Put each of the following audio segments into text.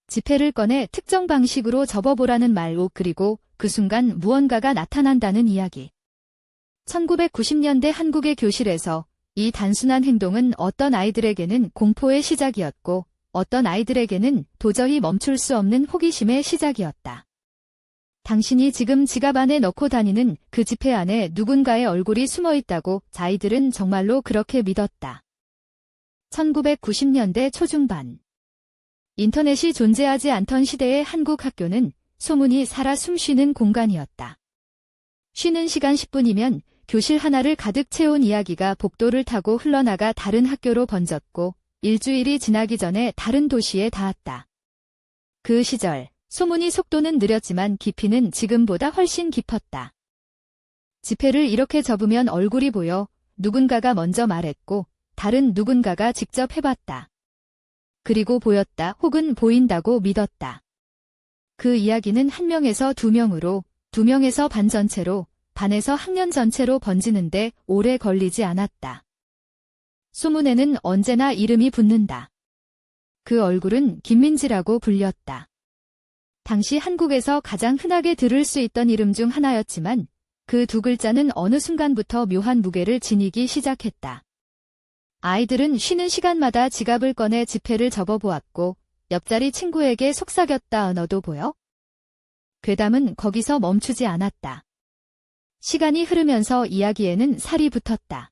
지폐를 꺼내 특정 방식으로 접어보라는 말 그리고 그 순간 무언가가 나타난다는 이야기. 1990년대 한국의 교실에서 이 단순한 행동은 어떤 아이들에게는 공포의 시작이었고 어떤 아이들에게는 도저히 멈출 수 없는 호기심의 시작이었다. 당신이 지금 지갑 안에 넣고 다니는 그 지폐 안에 누군가의 얼굴이 숨어 있다고 아이들은 정말로 그렇게 믿었다. 1990년대 초중반. 인터넷이 존재하지 않던 시대의 한국 학교는 소문이 살아 숨쉬는 공간이었다. 쉬는 시간 10분이면 교실 하나를 가득 채운 이야기가 복도를 타고 흘러나가 다른 학교로 번졌고 일주일이 지나기 전에 다른 도시에 닿았다. 그 시절 소문의 속도는 느렸지만 깊이는 지금보다 훨씬 깊었다. 지폐를 이렇게 접으면 얼굴이 보여 누군가가 먼저 말했고 다른 누군가가 직접 해봤다. 그리고 보였다 혹은 보인다고 믿었다. 그 이야기는 1명에서 2명으로, 2명에서 반 전체로, 반에서 학년 전체로 번지는데 오래 걸리지 않았다. 소문에는 언제나 이름이 붙는다. 그 얼굴은 김민지라고 불렸다. 당시 한국에서 가장 흔하게 들을 수 있던 이름 중 하나였지만 그 2글자는 어느 순간부터 묘한 무게를 지니기 시작했다. 아이들은 쉬는 시간마다 지갑을 꺼내 지폐를 접어보았고 옆자리 친구에게 속삭였다. 너도 보여? 괴담은 거기서 멈추지 않았다. 시간이 흐르면서 이야기에는 살이 붙었다.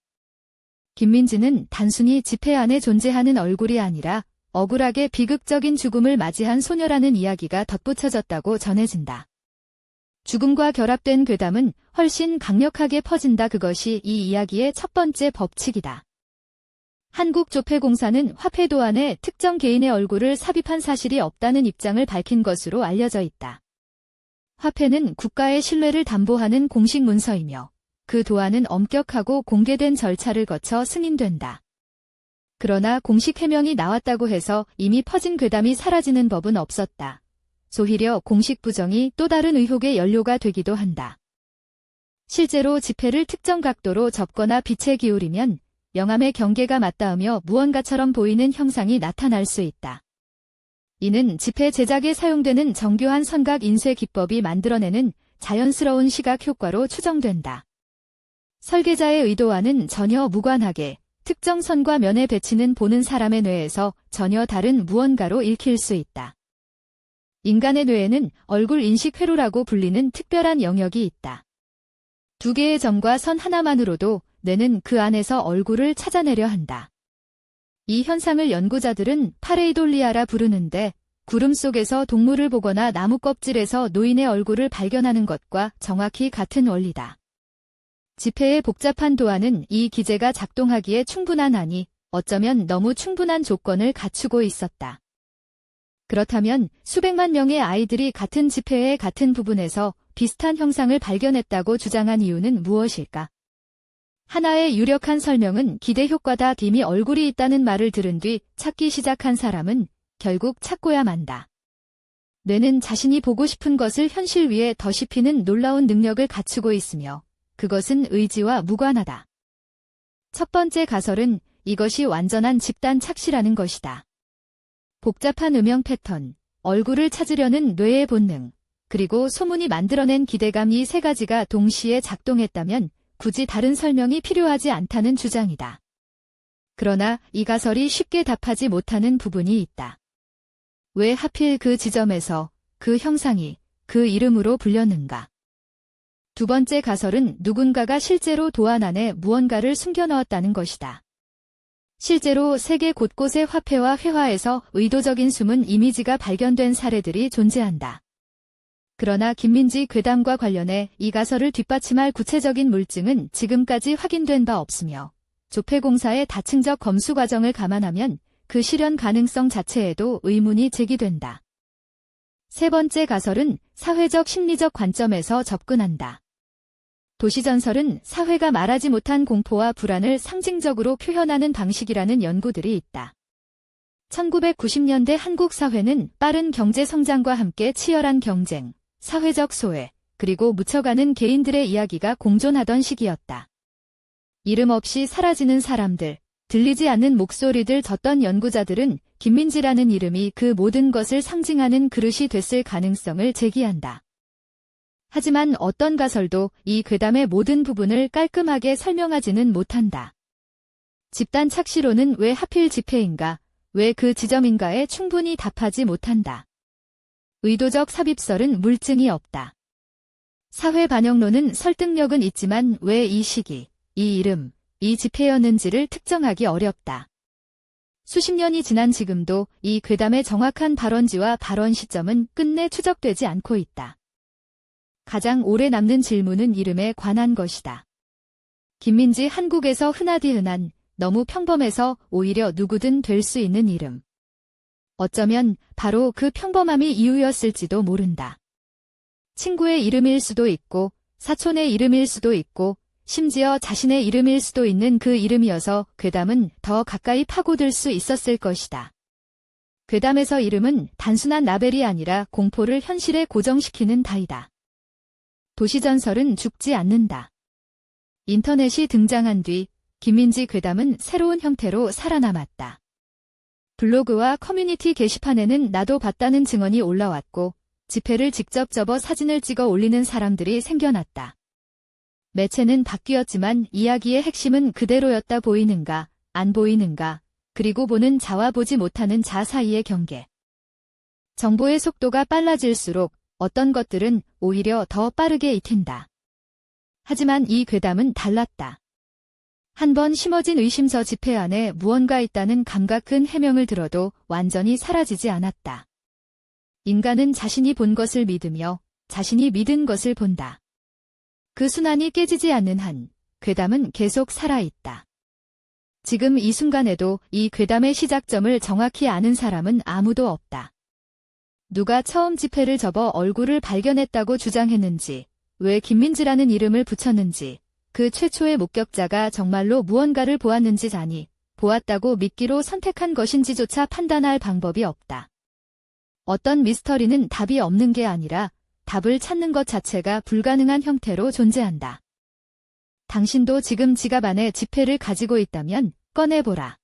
김민지는 단순히 지폐 안에 존재하는 얼굴이 아니라 억울하게 비극적인 죽음을 맞이한 소녀라는 이야기가 덧붙여졌다고 전해진다. 죽음과 결합된 괴담은 훨씬 강력하게 퍼진다. 그것이 이 이야기의 첫 번째 법칙이다. 한국조폐공사는 화폐 도안에 특정 개인의 얼굴을 삽입한 사실이 없다는 입장을 밝힌 것으로 알려져 있다. 화폐는 국가의 신뢰를 담보하는 공식 문서이며 그 도안은 엄격하고 공개된 절차를 거쳐 승인된다. 그러나 공식 해명이 나왔다고 해서 이미 퍼진 괴담이 사라지는 법은 없었다. 오히려 공식 부정이 또 다른 의혹의 연료가 되기도 한다. 실제로 지폐를 특정 각도로 접거나 빛에 기울이면 영암의 경계가 맞닿으며 무언가처럼 보이는 형상이 나타날 수 있다. 이는 지폐 제작에 사용되는 정교한 선각 인쇄 기법이 만들어내는 자연스러운 시각 효과로 추정된다. 설계자의 의도와는 전혀 무관하게 특정 선과 면의 배치는 보는 사람의 뇌에서 전혀 다른 무언가로 읽힐 수 있다. 인간의 뇌에는 얼굴 인식 회로라고 불리는 특별한 영역이 있다. 2개의 점과 선 하나만으로도 뇌는 그 안에서 얼굴을 찾아내려 한다. 이 현상을 연구자들은 파레이돌리아라 부르는데 구름 속에서 동물을 보거나 나무 껍질에서 노인의 얼굴을 발견하는 것과 정확히 같은 원리다. 지폐의 복잡한 도안은 이 기제가 작동하기에 충분한 아니 어쩌면 너무 충분한 조건을 갖추고 있었다. 그렇다면 수백만 명의 아이들이 같은 지폐의 같은 부분에서 비슷한 형상을 발견했다고 주장한 이유는 무엇일까? 하나의 유력한 설명은 기대 효과다. 이미 얼굴이 있다는 말을 들은 뒤 찾기 시작한 사람은 결국 찾고야 만다. 뇌는 자신이 보고 싶은 것을 현실 위에 덧입히는 놀라운 능력을 갖추고 있으며 그것은 의지와 무관하다. 첫 번째 가설은 이것이 완전한 집단 착시라는 것이다. 복잡한 음영 패턴, 얼굴을 찾으려는 뇌의 본능, 그리고 소문이 만들어낸 기대감 이 3가지가 동시에 작동했다면 굳이 다른 설명이 필요하지 않다는 주장이다. 그러나 이 가설이 쉽게 답하지 못하는 부분이 있다. 왜 하필 그 지점에서 그 형상이 그 이름으로 불렸는가? 두 번째 가설은 누군가가 실제로 도안 안에 무언가를 숨겨넣었다는 것이다. 실제로 세계 곳곳의 화폐와 회화에서 의도적인 숨은 이미지가 발견된 사례들이 존재한다. 그러나 김민지 괴담과 관련해 이 가설을 뒷받침할 구체적인 물증은 지금까지 확인된 바 없으며 조폐공사의 다층적 검수 과정을 감안하면 그 실현 가능성 자체에도 의문이 제기된다. 세 번째 가설은 사회적 심리적 관점에서 접근한다. 도시전설은 사회가 말하지 못한 공포와 불안을 상징적으로 표현하는 방식이라는 연구들이 있다. 1990년대 한국 사회는 빠른 경제 성장과 함께 치열한 경쟁, 사회적 소외, 그리고 묻혀가는 개인들의 이야기가 공존하던 시기였다. 이름 없이 사라지는 사람들, 들리지 않는 목소리들. 어떤 연구자들은 김민지라는 이름이 그 모든 것을 상징하는 그릇이 됐을 가능성을 제기한다. 하지만 어떤 가설도 이 괴담의 모든 부분을 깔끔하게 설명하지는 못한다. 집단 착시로는 왜 하필 집회인가, 왜 그 지점인가에 충분히 답하지 못한다. 의도적 삽입설은 물증이 없다. 사회 반영론은 설득력은 있지만 왜 이 시기, 이 이름, 이 집회였는지를 특정하기 어렵다. 수십 년이 지난 지금도 이 괴담의 정확한 발원지와 발원 시점은 끝내 추적되지 않고 있다. 가장 오래 남는 질문은 이름에 관한 것이다. 김민지, 한국에서 흔하디 흔한, 너무 평범해서 오히려 누구든 될 수 있는 이름. 어쩌면 바로 그 평범함이 이유였을지도 모른다. 친구의 이름일 수도 있고, 사촌의 이름일 수도 있고, 심지어 자신의 이름일 수도 있는 그 이름이어서 괴담은 더 가까이 파고들 수 있었을 것이다. 괴담에서 이름은 단순한 라벨이 아니라 공포를 현실에 고정시키는 다이다. 도시전설은 죽지 않는다. 인터넷이 등장한 뒤 김민지 괴담은 새로운 형태로 살아남았다. 블로그와 커뮤니티 게시판에는 나도 봤다는 증언이 올라왔고 집회를 직접 접어 사진을 찍어 올리는 사람들이 생겨났다. 매체는 바뀌었지만 이야기의 핵심은 그대로였다. 보이는가, 안 보이는가, 그리고 보는 자와 보지 못하는 자 사이의 경계. 정보의 속도가 빨라질수록 어떤 것들은 오히려 더 빠르게 익힌다. 하지만 이 괴담은 달랐다. 한번 심어진 의심서 집회 안에 무언가 있다는 감각은 해명을 들어도 완전히 사라지지 않았다. 인간은 자신이 본 것을 믿으며 자신이 믿은 것을 본다. 그 순환이 깨지지 않는 한 괴담은 계속 살아있다. 지금 이 순간에도 이 괴담의 시작점을 정확히 아는 사람은 아무도 없다. 누가 처음 집회를 접어 얼굴을 발견했다고 주장했는지, 왜 김민지라는 이름을 붙였는지, 그 최초의 목격자가 정말로 무언가를 보았는지, 아니, 보았다고 믿기로 선택한 것인지조차 판단할 방법이 없다. 어떤 미스터리는 답이 없는 게 아니라 답을 찾는 것 자체가 불가능한 형태로 존재한다. 당신도 지금 지갑 안에 지폐를 가지고 있다면 꺼내보라.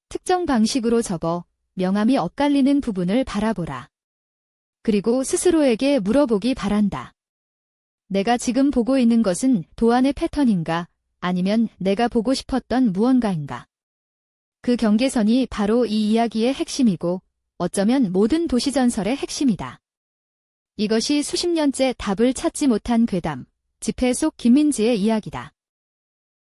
특정 방식으로 접어 명암이 엇갈리는 부분을 바라보라. 그리고 스스로에게 물어보기 바란다. 내가 지금 보고 있는 것은 도안의 패턴인가, 아니면 내가 보고 싶었던 무언가인가. 그 경계선이 바로 이 이야기의 핵심이고 어쩌면 모든 도시전설의 핵심이다. 이것이 수십 년째 답을 찾지 못한 괴담, 집회 속 김민지의 이야기다.